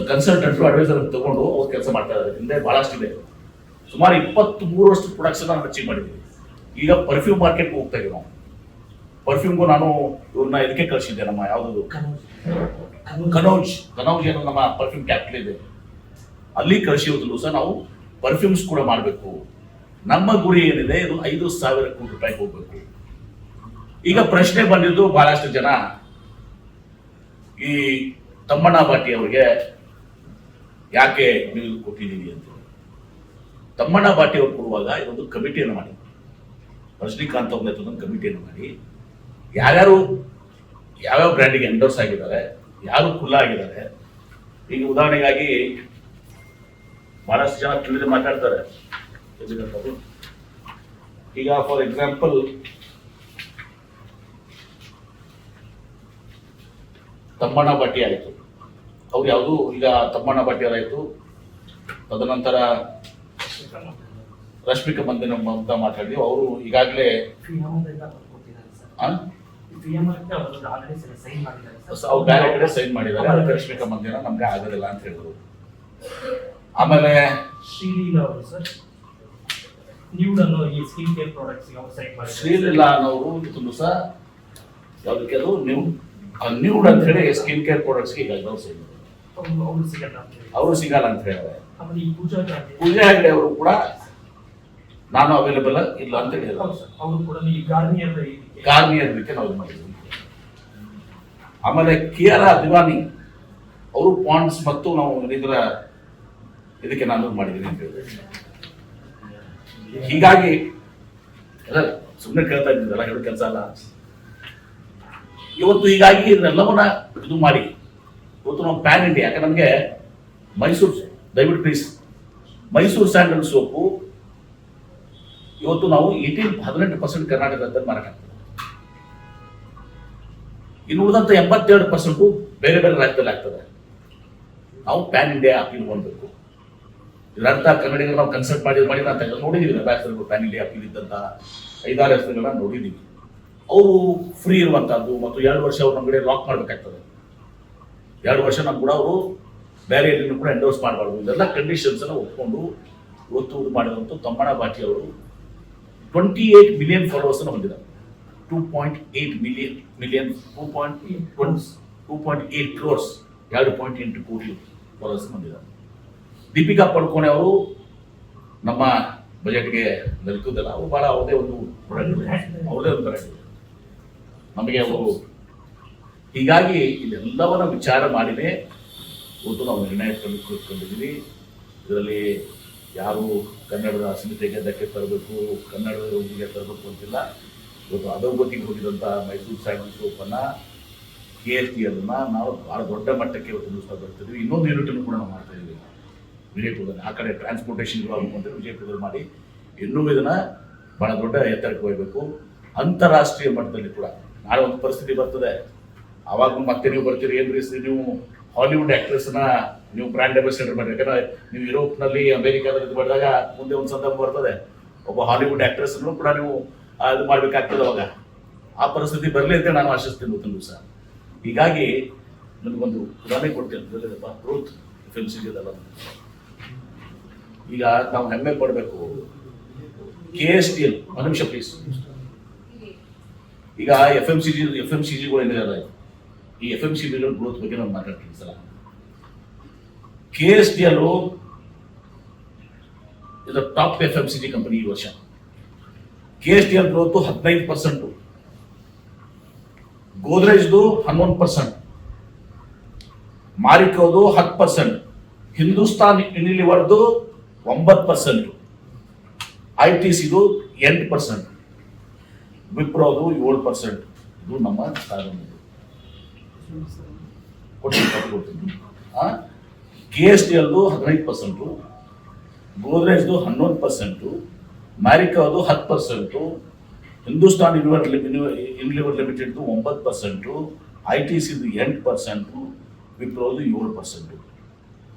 Consultant adviser ತಗೊಂಡು ಅವ್ರು ಕೆಲಸ ಮಾಡ್ತಾ ಇದ್ದಾರೆ. ಹಿಂದೆ ಬಹಳಷ್ಟಿದೆ. ಸುಮಾರು 23 ವರ್ಷ ಪ್ರೊಡಕ್ಷನ್ ನಾನು ಅಚೀವ್ ಮಾಡಿದ್ದೀವಿ. ಈಗ ಪರ್ಫ್ಯೂಮ್ ಮಾರ್ಕೆಟ್ಗೆ ಹೋಗ್ತಾ ಇದ್ದೀವಿ ನಾವು. ಪರ್ಫ್ಯೂಮ್ಗೂ ನಾನು ಇವ್ರನ್ನ ಇದಕ್ಕೆ ಕಳಿಸಿದ್ದೆ, ನಮ್ಮ ಯಾವುದು ಕನೌಜ್ ಏನೋ ನಮ್ಮ ಪರ್ಫ್ಯೂಮ್ ಕ್ಯಾಪಿಟಲ್ ಇದೆ, ಅಲ್ಲಿ ಕಳಿಸಿರೋದು ಸಹ ನಾವು ಪರ್ಫ್ಯೂಮ್ಸ್ ಕೂಡ ಮಾಡಬೇಕು. ನಮ್ಮ ಗುರಿ ಏನಿದೆ, ಇದು 5,000 ಕೋಟಿ ರೂಪಾಯಿ ಹೋಗ್ಬೇಕು. ಈಗ ಪ್ರಶ್ನೆ ಬಂದಿದ್ದು ಬಹಳಷ್ಟು ಜನ, ಈ ತಮ್ಮಣ್ಣ ಬಾಟಿ ಅವರಿಗೆ ಯಾಕೆ ನೀವು ಕೊಟ್ಟಿದ್ದೀರಿ ಅಂತ. ತಮ್ಮಣ್ಣ ಬಾಟಿ ಅವರು ಕೊಡುವಾಗ ಇದೊಂದು ಕಮಿಟಿಯನ್ನು ಮಾಡಿ, ರಜನಿಕಾಂತ್ ಅವ್ರ ನೇತೃತ್ವದ ಕಮಿಟಿಯನ್ನು ಮಾಡಿ, ಯಾವ್ಯಾವ ಬ್ರ್ಯಾಂಡಿಗೆ ಎಂಡೋರ್ಸ್ ಆಗಿದ್ದಾರೆ, ಯಾರು ಕುಲ್ಲ ಆಗಿದ್ದಾರೆ. ಈಗ ಉದಾಹರಣೆಗಾಗಿ ಬಹಳಷ್ಟು ಜನ ತಿಳಿದು ಮಾತಾಡ್ತಾರೆ. ಈಗ ಫಾರ್ ಎಕ್ಸಾಂಪಲ್ ತಮ್ಮಣ್ಣ ಬಾಟಿ ಆಯಿತು, ಅವ್ರು ಯಾವುದು ಈಗ ತಮ್ಮಣ್ಣ ಬಾಟಿ ಅವರಾಯಿತು. ತದನಂತರ ರಶ್ಮಿಕಾ ಮಂದಿನ ಅಂತ ಮಾತಾಡಿದ್ವಿ. ಅವರು ಈಗಾಗಲೇ ಅವ್ರು ಬೇರೆ ಕಡೆ ಸೈನ್ ಮಾಡಿದ್ದಾರೆ, ಅದಕ್ಕೆ ರಶ್ಮಿಕಾ ಮಂದಿನ ನಮ್ಗೆ ಆಗೋದಿಲ್ಲ ಅಂತ ಹೇಳಿದ್ರು. ಆಮೇಲೆ ಶ್ರೀಲೀಲಾ ಅನ್ನೋರು ಇದನ್ನು ಸಹ ಯಾವುದಕ್ಕೆ ಅದು ನ್ಯೂಡ್ ಅಂತ ಹೇಳಿ ಸ್ಕಿನ್ ಕೇರ್ ಪ್ರಾಡಕ್ಟ್ಸ್ಗೆ ಈಗ ಅವರು ಸಿಗಲ್ಲ ಅಂತ ಹೇಳಿದ್ದಾರೆ. ಪೂಜಾ ಹೆಗ್ಡೆ ಅವರು ಕೂಡ ನಾನು ಅವೈಲೇಬಲ್ ಇಲ್ಲ ಅಂತ ಹೇಳಿದ್ರು. ಗಾರ್ನಿಯರ್ ಇದಕ್ಕೆ ನಾವು ಮಾಡಿದ್ವಿ. ಆಮೇಲೆ ಕಿಯಾರಾ ಅದ್ವಾನಿ ಅವರು ಪಾಂಡ್ಸ್ ಮತ್ತು ನಾವು ಇದಕ್ಕೆ ನಾನು ಮಾಡಿದ್ದೀನಿ ಅಂತ ಹೇಳಿದೆ. ಹೀಗಾಗಿ ಸುಮ್ಮನೆ ಕೇಳ್ತಾ ಇದ್ದಿದ್ದಲ್ಲ, ಹೇಳೋ ಕೆಲಸ ಅಲ್ಲ ಇವತ್ತು. ಹೀಗಾಗಿ ಇದನ್ನೆಲ್ಲವನ್ನ ಇದು ಮಾಡಿ ಇವತ್ತು ನಾವು ಪ್ಯಾನ್ ಇಂಡಿಯಾ, ಯಾಕೆ ನಮಗೆ ಮೈಸೂರು, ದಯವಿಟ್ಟು ಪ್ಲೀಸ್, ಮೈಸೂರು ಸ್ಯಾಂಡಲ್ ಸೋಪು ಇವತ್ತು ನಾವು 18% ಕರ್ನಾಟಕದಲ್ಲಿ ಮಾರಾಟ ಆಗ್ತದೆ. ಇನ್ನು ಉಳಿದಂತ 82% ಬೇರೆ ಬೇರೆ ರಾಜ್ಯದಲ್ಲಿ ಆಗ್ತದೆ. ನಾವು ಪ್ಯಾನ್ ಇಂಡಿಯಾ ಅಪೀಲ್ ಮಾಡಬೇಕು. ಇದರರ್ಥ ಕನ್ನಡಿಗರು ನಾವು ಕನ್ಸಲ್ಟ್ ಮಾಡಿ ಅಂತ ನೋಡಿದೀವಿ. ಅಂಬಾಸಿಡರ್ ಪ್ಯಾನ್ ಇಂಡಿಯಾ ಅಪೀಲ್ ಇದ್ದಂತ 5-6 ಹೆಸರುಗಳನ್ನ ನೋಡಿದೀವಿ. ಅವರು ಫ್ರೀ ಇರುವಂತಹದ್ದು ಮತ್ತು 2 ವರ್ಷ ಅವ್ರು ನಮ್ಮ ಕಡೆ ಲಾಕ್ ಮಾಡಬೇಕಾಗ್ತದೆ. 2 ವರ್ಷ ನಮ್ಮ ಕೂಡ ಅವರು ಬೇರೆ ಎಲ್ಲಿನೂ ಕೂಡ ಎಂಡೋರ್ಸ್ ಮಾಡಬಾರ್ದು. ಇದೆಲ್ಲ ಕಂಡೀಷನ್ಸ್ ಅನ್ನು ಒಪ್ಕೊಂಡು ಇವತ್ತು ಇದು ಮಾಡಿದಂಥ ತಮ್ಮಣ್ಣ ಬಾಟಿ ಅವರು 28 ಮಿಲಿಯನ್ ಫಾಲೋವರ್ಸ್ ಅನ್ನು ಹೊಂದಿದ್ದಾರೆ. 2.8 ಮಿಲಿಯನ್ 2.8 ಕ್ರೋರ್ಸ್ 2.8 ಕೋಟಿ ಫಾಲೋವರ್ಸ್ ಹೊಂದಿದ್ದಾರೆ. ದೀಪಿಕಾ ಪಡುಕೋಣೆ ಅವರು ನಮ್ಮ ಬಜೆಟ್ಗೆ ನಿಲ್ಕುದಿಲ್ಲ. ಅವರು ಬಹಳ ಅವ್ರದೇ ಒಂದು ಬ್ರ್ಯಾಂಡ್ ನಮಗೆ ಅವರು. ಹೀಗಾಗಿ ಇದೆಲ್ಲವನ್ನ ವಿಚಾರ ಮಾಡಿನೇ ಇವತ್ತು ನಾವು ನಿರ್ಣಯ ತೆಗೆದುಕೊಂಡಿದ್ದೀವಿ. ಇದರಲ್ಲಿ ಯಾರು ಕನ್ನಡದ ಅಸ್ಮಿತೆಗೆ ಧಕ್ಕೆ ತರಬೇಕು, ಕನ್ನಡದ ರೋಗಿಗೆ ತರಬೇಕು ಅಂತಿಲ್ಲ. ಇವತ್ತು ಅಧೋಗತಿಗೆ ಹೋಗಿದಂಥ ಮೈಸೂರು ಸ್ಯಾಂಡಲ್ ಸೋಪನ್ನು KSTL ನಾವು ಭಾಳ ದೊಡ್ಡ ಮಟ್ಟಕ್ಕೆ ಇವತ್ತು ನಿಲ್ಲಿಸ್ತಾ ಬರ್ತಿದ್ವಿ. ಇನ್ನೊಂದು ಯೂನಿಟನ್ನು ಕೂಡ ನಾವು ಮಾಡ್ತಾ ಇದ್ದೀವಿ ವಿಜಯಪುರದಲ್ಲಿ. ಆ ಕಡೆ ಟ್ರಾನ್ಸ್ಪೋರ್ಟೇಷನ್ಗಳು ಅಂತೇಳಿ ವಿಜಯಪುರದಲ್ಲಿ ಮಾಡಿ ಇನ್ನೂ ಇದನ್ನು ಭಾಳ ದೊಡ್ಡ ಎತ್ತರಕ್ಕೆ ಹೋಗಬೇಕು. ಅಂತಾರಾಷ್ಟ್ರೀಯ ಮಟ್ಟದಲ್ಲಿ ಕೂಡ ನಾಳೆ ಒಂದು ಪರಿಸ್ಥಿತಿ ಬರ್ತದೆ, ಆವಾಗ ಮತ್ತೆ ನೀವು ಬರ್ತೀರಿ, ಏನ್ರಿ ನೀವು ಹಾಲಿವುಡ್ ಆ್ಯಕ್ಟ್ರೆಸ್ನ ನೀವು ಬ್ರ್ಯಾಂಡ್ ಅಂಬಾಸಿಡರ್ ಮಾಡಿ. ಯಾಕಂದರೆ ನೀವು ಯುರೋಪ್ನಲ್ಲಿ ಅಮೇರಿಕಾದಲ್ಲಿ ಇದು ಮಾಡಿದಾಗ ಮುಂದೆ ಒಂದು ಸಂದರ್ಭ ಬರ್ತದೆ, ಒಬ್ಬ ಹಾಲಿವುಡ್ ಆ್ಯಕ್ಟ್ರೆಸ್ನು ಕೂಡ ನೀವು ಇದು ಮಾಡಬೇಕಾಗ್ತದೆ. ಅವಾಗ ಆ ಪರಿಸ್ಥಿತಿ ಬರಲಿ ಅಂತ ನಾನು ಆಶಿಸ್ತೀನಿ ಇವತ್ತಿನ ದಿವಸ. ಹೀಗಾಗಿ ನನಗೊಂದು ಉದಾಹರಣೆ ಕೊಡ್ತೀನಿ. ಗ್ರೋತ್ FMCG ಅದಲ್ಲ, ಈಗ ನಾವು ಹೆಮ್ಮೆ ಪಡಬೇಕು. KSTL ಒಂದು ನಿಮಿಷ ಪ್ಲೀಸ್. ಈಗ FMCGಗಳು ಏನಿದೆ, ಈ FMCG ಗ್ರೋತ್ ಬಗ್ಗೆ ನಾವು ಮಾತಾಡ್ತೀವಿ ಸಲ. KSTL ಇದು ಟಾಪ್ FMCG ಕಂಪನಿ ಈ ವರ್ಷ. KSTL ಗ್ರೋತ್ 15%, ಗೋದ್ರೇಜ್ದು 11%, ಮಾರಿಕೋದು 10%, ಹಿಂದೂಸ್ತಾನ್ ಯುನಿಲಿವರ್ದು 9%, ITCದು 8%, ವಿಪ್ರೋದು 7%. ಇದು ನಮ್ಮ ಸಾಧನೆ. ಕೊಡ್ತೀನಿ. KSTLದು 15%, ಗೋದ್ರೇಜ್ದು 11%, ಮ್ಯಾರಿಕೋದು 10%, ಹಿಂದೂಸ್ತಾನ್ ಯುನಿಲಿವರ್ ಲಿಮಿಟೆಡ್ದು 9%, ITCದು 8%, ವಿಪ್ರೋದು 7%.